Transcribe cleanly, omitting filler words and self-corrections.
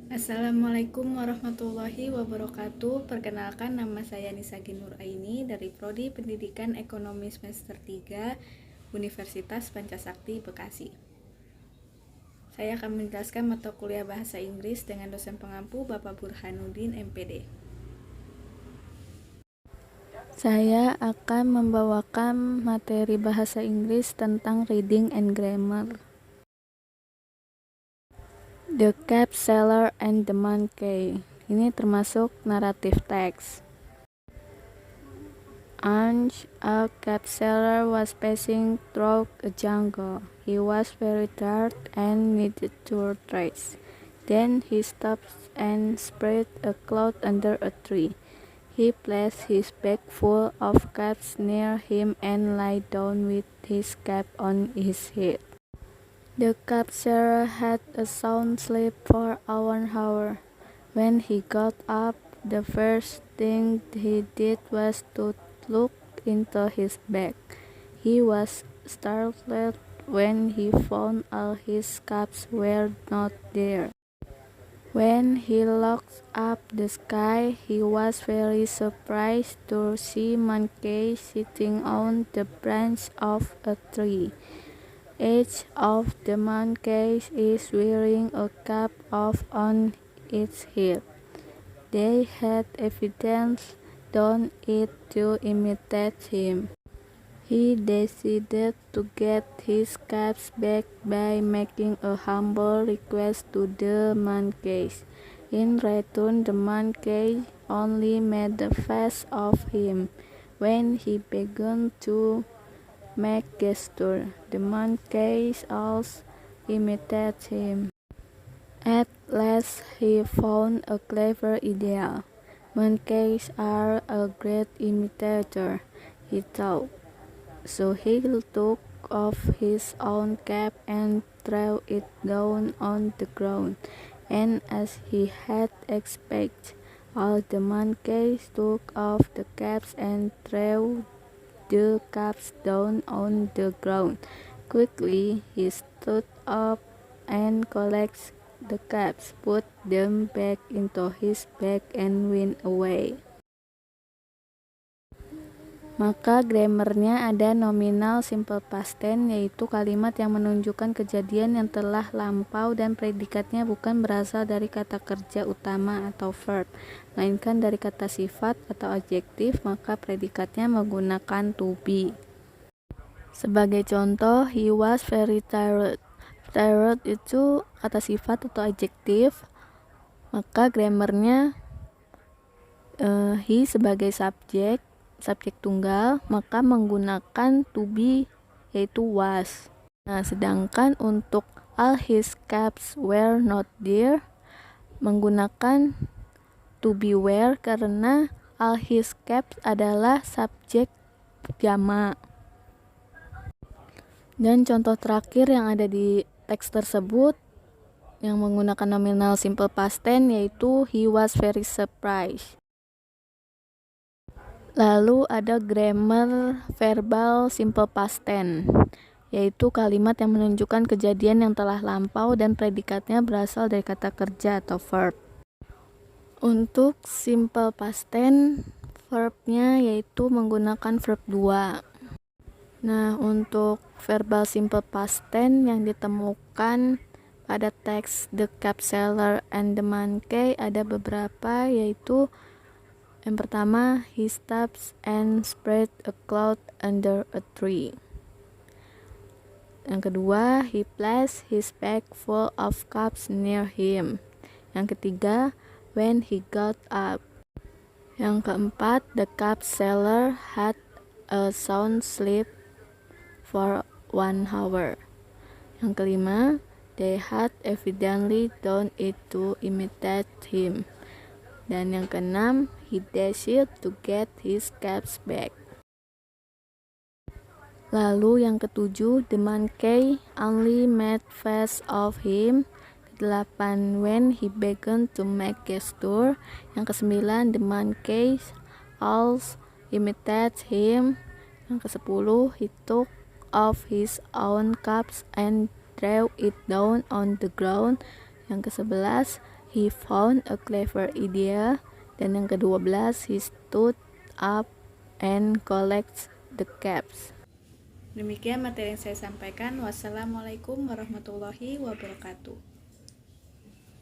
Assalamualaikum warahmatullahi wabarakatuh. Perkenalkan, nama saya Nisa Ginur Aini dari Prodi Pendidikan Ekonomi semester 3 Universitas Pancasakti Bekasi. Saya akan menjelaskan mata kuliah bahasa Inggris dengan dosen pengampu Bapak Burhanuddin MPD. Saya akan membawakan materi bahasa Inggris tentang reading and grammar. The Cap Seller and the Monkey. Ini termasuk naratif teks. Ange, a cap seller, was passing through a jungle. He was very tired and needed to rest. Then he stopped and spread a cloth under a tree. He placed his bag full of caps near him and lay down with his cap on his head. The cap seller had a sound sleep for 1 hour. When he got up, the first thing he did was to look into his bag. He was startled when he found all his caps were not there. When he looked up the sky, he was very surprised to see Monkey sitting on the branch of a tree. Each of the monkeys is wearing a cap on its head. They had evidently done it to imitate him. He decided to get his caps back by making a humble request to the monkeys. In return, the monkeys only made a face of him. When he began to make gestures, the monkeys also imitated him. At last he found a clever idea. Monkeys are a great imitator, he thought. So he took off his own cap and threw it down on the ground. And as he had expected, all the monkeys took off the caps and threw the caps down on the ground. Quickly he stood up and collected the caps, put them back into his bag and went away. Maka grammarnya ada nominal simple past tense, yaitu kalimat yang menunjukkan kejadian yang telah lampau dan predikatnya bukan berasal dari kata kerja utama atau verb, melainkan dari kata sifat atau adjektif, maka predikatnya menggunakan to be. Sebagai contoh, he was very tired. Tired itu kata sifat atau adjektif, maka grammarnya he sebagai subjek tunggal, maka menggunakan to be, yaitu was. Nah, sedangkan untuk all his caps were not there, menggunakan to be were karena all his caps adalah subjek jamak. Dan contoh terakhir yang ada di teks tersebut yang menggunakan nominal simple past tense yaitu he was very surprised. Lalu ada grammar verbal simple past tense, yaitu kalimat yang menunjukkan kejadian yang telah lampau dan predikatnya berasal dari kata kerja atau verb. Untuk simple past tense, verbnya yaitu menggunakan verb 2. Nah, untuk verbal simple past tense yang ditemukan pada teks The Cap Seller and the Monkey ada beberapa, yaitu yang pertama, he stops and spread a cloth under a tree. Yang kedua, he placed his bag full of cups near him. Yang ketiga, when he got up. Yang keempat, the cap seller had a sound sleep for 1 hour. Yang kelima, they had evidently done it to imitate him. Dan yang keenam, he decided to get his caps back. Lalu yang ketujuh, the monkey only made face of him. Kedelapan, when he began to make gesture. Yang kesembilan, the monkeys all imitated him. Yang kesepuluh, he took off his own caps and threw it down on the ground. Yang kesebelas, He found a clever idea. Dan yang ke-12, he stood up and collects the caps. Demikian materi yang saya sampaikan. Wassalamualaikum warahmatullahi wabarakatuh.